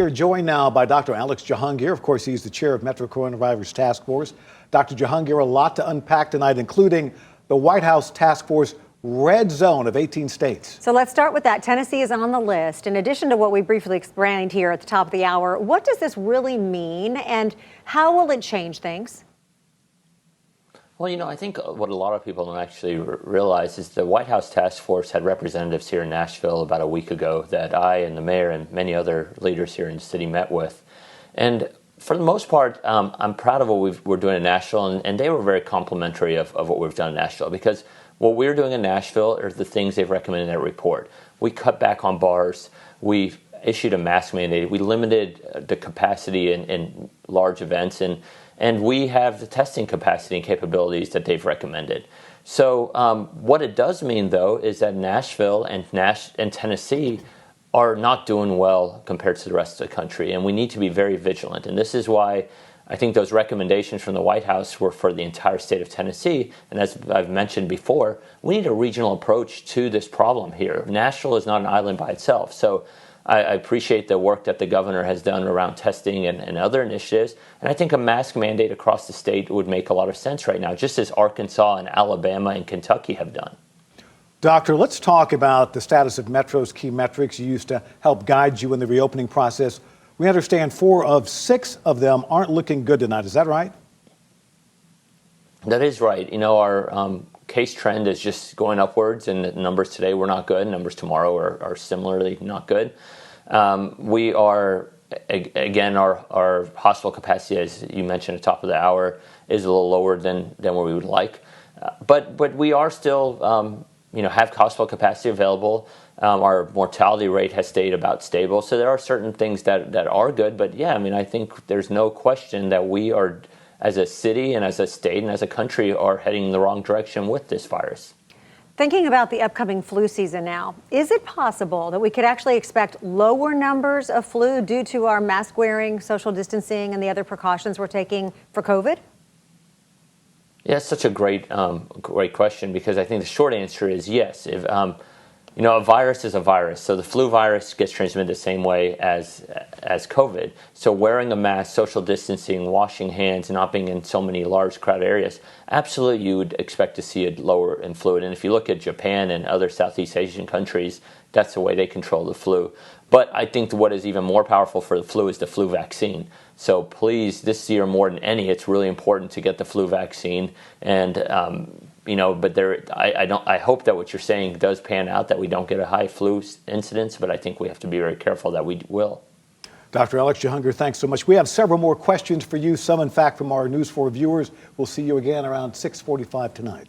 We're joined now by Dr. Alex Jahangir. Of course, he's the chair of Metro Coronavirus Task Force. Dr. Jahangir, a lot to unpack tonight, including the White House Task Force red zone of 18 states. So let's start with that. Tennessee is on the list. In addition to what we briefly explained here at the top of the hour, what does this really mean and how will it change things? Well, I think what a lot of people don't actually realize is the White House Task Force had representatives here in Nashville about a week ago that I and the mayor and many other leaders here in the city met with. And for the most part, I'm proud of what we're doing in Nashville, and they were very complimentary of what we've done in Nashville, because what we're doing in Nashville are the things they've recommended in that report. We cut back on bars. We issued a mask mandate. We limited the capacity in large events, and we have the testing capacity and capabilities that they've recommended. So what it does mean, though, is that Nashville and Tennessee are not doing well compared to the rest of the country, and we need to be very vigilant. And this is why I think those recommendations from the White House were for the entire state of Tennessee. And as I've mentioned before, we need a regional approach to this problem here. Nashville is not an island by itself. So I appreciate the work that the governor has done around testing and other initiatives. And I think a mask mandate across the state would make a lot of sense right now, just as Arkansas and Alabama and Kentucky have done. Doctor, let's talk about the status of Metro's key metrics you used to help guide you in the reopening process. We understand 4 of 6 of them aren't looking good tonight. Is that right? That is right. Our case trend is just going upwards, and the numbers today were not good. Numbers tomorrow are similarly not good. We are, again, our hospital capacity, as you mentioned at the top of the hour, is a little lower than what we would like. But we are still, have hospital capacity available. Our mortality rate has stayed about stable. So there are certain things that are good. But yeah, I think there's no question that we are, as a city and as a state and as a country, are heading in the wrong direction with this virus. Thinking about the upcoming flu season now, is it possible that we could actually expect lower numbers of flu due to our mask wearing, social distancing, and the other precautions we're taking for COVID? Yeah, it's such a great question, because I think the short answer is yes. If a virus is a virus, so the flu virus gets transmitted the same way as COVID. So wearing a mask, social distancing, washing hands, not being in so many large crowded areas, absolutely you would expect to see it lower in flu. And if you look at Japan and other Southeast Asian countries, that's the way they control the flu. But I think what is even more powerful for the flu is the flu vaccine. So please, this year more than any, it's really important to get the flu vaccine. And but I hope that what you're saying does pan out, that we don't get a high flu incidence. But I think we have to be very careful that we will. Dr. Alex Jahangir, thanks so much. We have several more questions for you. Some, in fact, from our News 4 viewers. We'll see you again around 6:45 tonight.